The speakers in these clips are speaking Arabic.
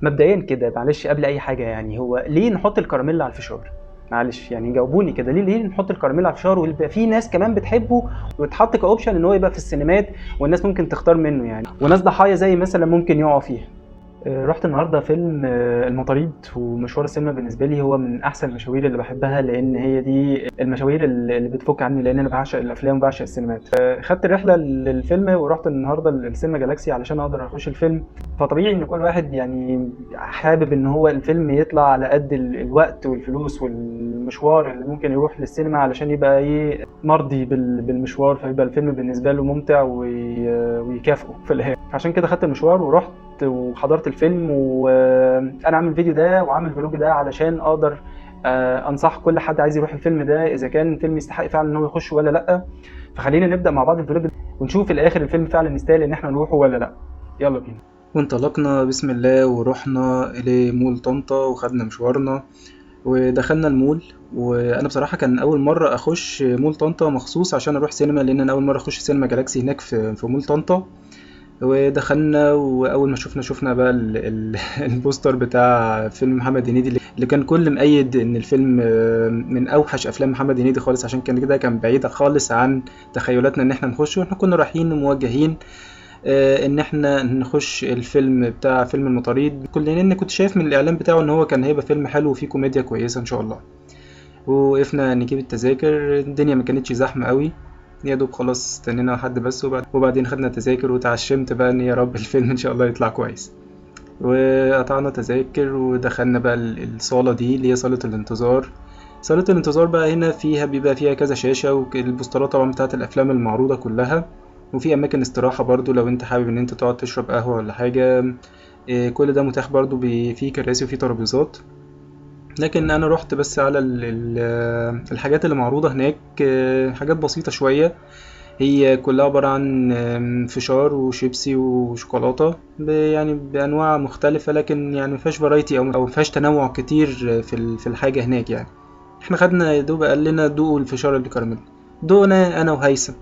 مبدئيا كده معلش قبل اي حاجه، يعني هو ليه نحط الكراميل على الفشار؟ معلش يعني جاوبوني كده، ليه نحط الكراميل على الفشار ويبقى في ناس كمان بتحبه ويتحط كاوبشن ان هو يبقى في السينمات والناس ممكن تختار منه يعني، وناس ضحايا زي مثلا ممكن يقعوا فيها. رحت النهارده فيلم المطاريد، ومشوار السينما بالنسبه لي هو من احسن المشاوير اللي بحبها، لان هي دي المشاوير اللي بتفك عني، لان انا بعشق الافلام وبعشق السينمات. خدت الرحله للفيلم ورحت النهارده السينما جالاكسي علشان اقدر اخش الفيلم. فطبيعي ان كل واحد يعني حابب ان هو الفيلم يطلع على قد الوقت والفلوس والمشوار اللي ممكن يروح للسينما علشان يبقى ايه مرضي بالمشوار، فيبقى الفيلم بالنسبه له ممتع ويكافئه في الاخر. عشان كده خدت المشوار ورحت وحضرت الفيلم، وانا عامل الفيديو ده وعامل فلوج ده علشان اقدر انصح كل حد عايز يروح الفيلم ده اذا كان الفيلم يستحق فعلا ان هو يخش ولا لا. فخلينا نبدا مع بعض الفلوج ده ونشوف في الاخر الفيلم فعلا يستاهل ان احنا نروحه ولا لا. يلا بينا. وانطلقنا بسم الله ورحنا لمول طنطا وخدنا مشوارنا ودخلنا المول. وانا بصراحه كان اول مره اخش مول طنطا مخصوص عشان اروح سينما، لان انا اول مره اخش سينما جالاكسي هناك في مول طنطا. ودخلنا واول ما شفنا بقى البوستر بتاع فيلم محمد هنيدي اللي كان كل مؤيد ان الفيلم من اوحش افلام محمد هنيدي خالص، عشان كان كده كان بعيدة خالص عن تخيلاتنا ان احنا نخش. واحنا كنا رايحين موجهين ان احنا نخش الفيلم بتاع فيلم المطاريد، كل لان كنت شايف من الاعلان بتاعه ان هو كان هيبقى فيلم حلو وفيه كوميديا كويسة ان شاء الله. ووقفنا نجيب التذاكر، الدنيا ما كانتش زحمة قوي، يا دوب خلاص استنينا حد بس وبعدين خدنا تذاكر وتعشمت بقى ان يا رب الفيلم ان شاء الله يطلع كويس. وقطعنا تذاكر ودخلنا بقى الصالة دي اللي هي صالة الانتظار. صالة الانتظار بقى هنا بيبقى فيها كذا شاشة، والبوسترات طبعا بتاعت الافلام المعروضة كلها، وفي اماكن استراحة برضو لو انت حابب ان انت تقعد تشرب قهوة ولا حاجة. كل ده متاح برضو، فيه كراسي وفيه ترابيزات. لكن انا رحت بس على الحاجات اللي معروضة هناك، حاجات بسيطة شوية. هي كلها عبارة عن فشار وشيبسي وشوكولاتة يعني بأنواع مختلفة، لكن يعني مفيهاش فرايتي أو مفيهاش تنوع كتير في الحاجة هناك يعني. احنا خدنا يا دوب قال لنا دوقوا الفشار اللي كراميل، دوقنا أنا وهيثم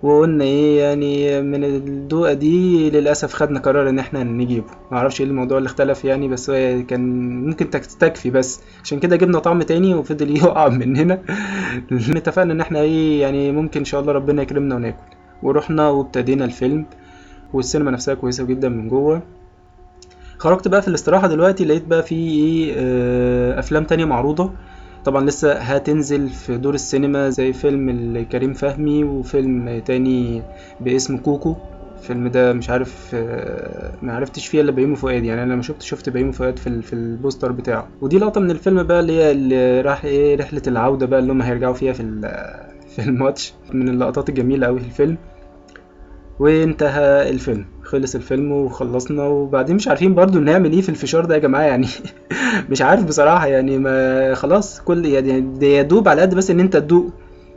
وقلنا ايه يعني من الدوقة دي للأسف خدنا قرار ان احنا نجيبه. معرفش ايه الموضوع اللي اختلف يعني، بس هو كان ممكن تكفي، بس عشان كده جبنا طعم تاني وفضل يقع مننا. اتفقنا ان احنا ايه يعني ممكن ان شاء الله ربنا يكرمنا وناكل. ورحنا وابتدينا الفيلم، والسينما نفسها كويسة جدا من جوه. خرجت بقى في الاستراحة دلوقتي لقيت بقى في ايه افلام تانية معروضة، طبعا لسه هتنزل في دور السينما، زي فيلم كريم فهمي وفيلم تاني باسم كوكو. الفيلم ده مش عارف ما عرفتش فيه الا بيومي فؤاد، يعني انا لما شفت بيومي فؤاد في البوستر بتاعه. ودي لقطة من الفيلم بقى اللي هي اللي راح ايه رحلة العودة بقى اللي هم هيرجعوا فيها في الماتش، من اللقطات الجميلة قوي في الفيلم. وانتهى الفيلم، خلص الفيلم وخلصنا، وبعدين مش عارفين برضو نعمل ايه في الفشار ده يا جماعة يعني. مش عارف بصراحة يعني، ما خلاص كل يعني ده يدوب على قد بس ان انت تدوق.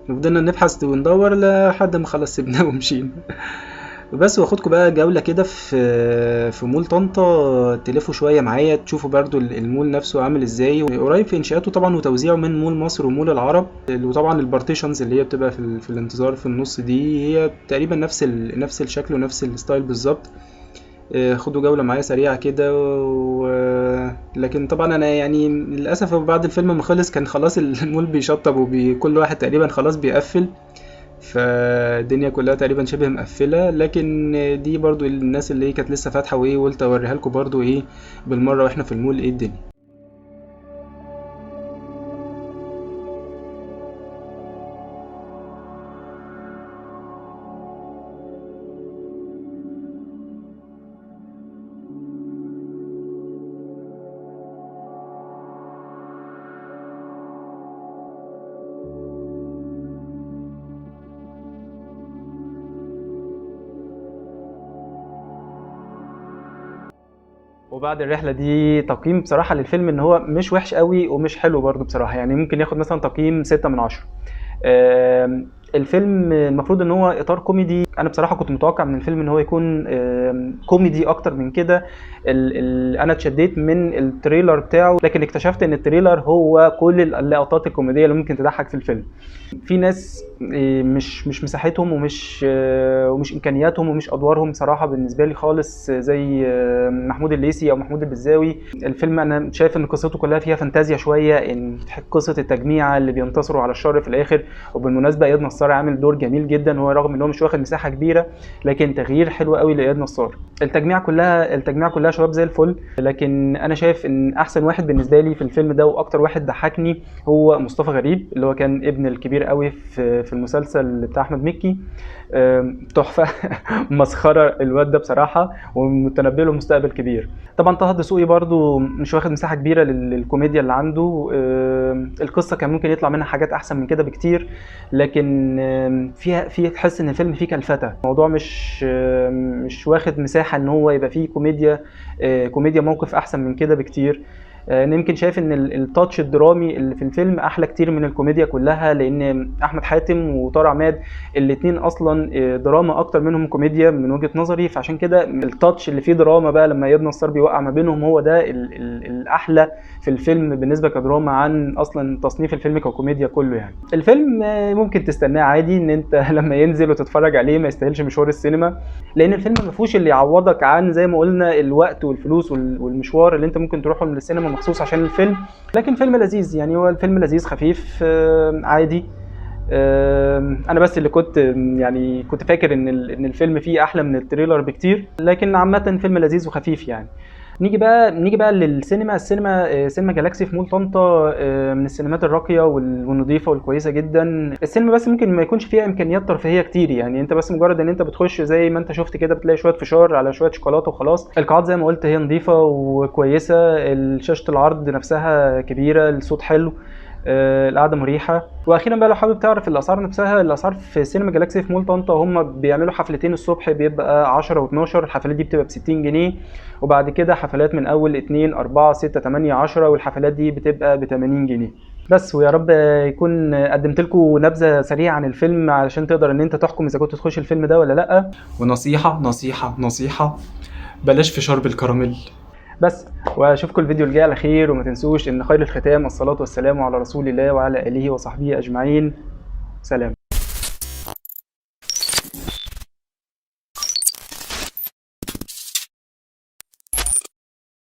فضلنا نبحث وندور لحد ما خلاص سيبناه ومشينا. بس واخدكم بقى جولة كده في مول طنطا، تلفوا شوية معايا تشوفوا برضو المول نفسه عامل ازاي، وقريب في انشاءاته طبعا وتوزيعه من مول مصر ومول العرب. وطبعا البارتيشنز اللي هي بتبقى في الانتظار في النص دي هي تقريبا نفس الشكل ونفس الستايل بالظبط. خدوا جولة معايا سريعة كده لكن طبعا انا يعني للأسف بعد الفيلم ما خلص كان خلاص المول بيشطب وكل واحد تقريبا خلاص بيقفل، فالدنيا كلها تقريبا شبه مقفلة. لكن دي برضو الناس اللي هي كانت لسه فاتحة وايه، قلت اوريها لكم برضو ايه بالمرة واحنا في المول ايه الدنيا. وبعد الرحلة دي تقييم بصراحة للفيلم ان هو مش وحش قوي ومش حلو برضو بصراحة، يعني ممكن ياخد مثلا تقييم 6 من 10. الفيلم المفروض ان هو اطار كوميدي انا بصراحه كنت متوقع من الفيلم ان هو يكون كوميدي اكتر من كده. انا اتشديت من التريلر بتاعه، لكن اكتشفت ان التريلر هو كل اللقطات الكوميديه اللي ممكن تضحك في الفيلم. في ناس مش مساحتهم ومش امكانياتهم ومش ادوارهم صراحه بالنسبه لي خالص، زي محمود الليثي او محمود البزاوي. الفيلم انا شايف ان قصته كلها فيها فانتازيا شويه، ان قصه التجميعه اللي بينتصروا على الشر في الاخر. وبالمناسبه اياد نصار عامل دور جميل جدا، هو رغم ان هو مش واخد مساحه كبيره لكن تغيير حلو قوي لاياد نصار. التجميعه كلها شباب زي الفل، لكن انا شايف ان احسن واحد بالنسبه لي في الفيلم ده واكتر واحد ضحكني هو مصطفى غريب، اللي هو كان ابن الكبير قوي في المسلسل بتاع احمد مكي. تحفه مسخره الواد ده بصراحه، ومتنبئ له مستقبل كبير. طبعا طه دسوقي برضو مش واخد مساحه كبيره للكوميديا اللي عنده. القصه كان ممكن يطلع منها حاجات احسن من كده بكتير، لكن في تحس ان الفيلم فيه كلفتة. الموضوع مش واخد مساحه ان هو يبقى فيه كوميديا موقف احسن من كده بكتير. انا يمكن شايف ان التاتش الدرامي اللي في الفيلم احلى كتير من الكوميديا كلها، لان احمد حاتم وطارق عماد الاثنين اصلا دراما اكتر منهم كوميديا من وجهة نظري، فعشان كده التاتش اللي فيه دراما بقى لما اياد نصار بيوقع ما بينهم هو ده الاحلى في الفيلم بالنسبه كدراما عن اصلا تصنيف الفيلم ككوميديا كله. يعني الفيلم ممكن تستناه عادي ان انت لما ينزل وتتفرج عليه، ما يستاهلش مشوار السينما، لان الفيلم ما فيهوش اللي يعوضك عن زي ما قلنا الوقت والفلوس والمشوار اللي انت ممكن تروحه من السينما مخصوص عشان الفيلم. لكن فيلم لذيذ، يعني هو الفيلم لذيذ خفيف عادي. انا بس اللي كنت فاكر ان الفيلم فيه احلى من التريلر بكتير، لكن عامه فيلم لذيذ وخفيف يعني. نيجي بقى للسينما. سينما جالاكسي في مول طنطا من السينمات الراقيه والنظيفه والكويسه جدا. السينما بس ممكن ما يكونش فيها امكانيات ترفيهيه كتير، يعني انت بس مجرد ان انت بتخش زي ما انت شفت كده، بتلاقي شويه فشار على شويه شوكولاته وخلاص. القاعات زي ما قلت هي نظيفه وكويسه، شاشه العرض نفسها كبيره، الصوت حلو، القعده مريحه. واخيرا بقى لو حابب تعرف الاسعار نفسها، الاسعار في سينما جالاكسي في مول طنطا هم بيعملوا حفلتين الصبح بيبقى 10 و12، الحفلات دي بتبقى ب60 جنيه، وبعد كده حفلات من اول 2 4 6 8 10، والحفلات دي بتبقى ب80 جنيه بس. ويا رب يكون قدمت لكم نبذه سريعه عن الفيلم علشان تقدر ان انت تحكم اذا كنت تخش الفيلم ده ولا لا. ونصيحة نصيحة نصيحة، بلاش فشار بالكراميل. بس واشوفكم الفيديو الجاي على خير، وما تنسوش ان خير الختام الصلاة والسلام على رسول الله وعلى آله وصحبه أجمعين. سلام.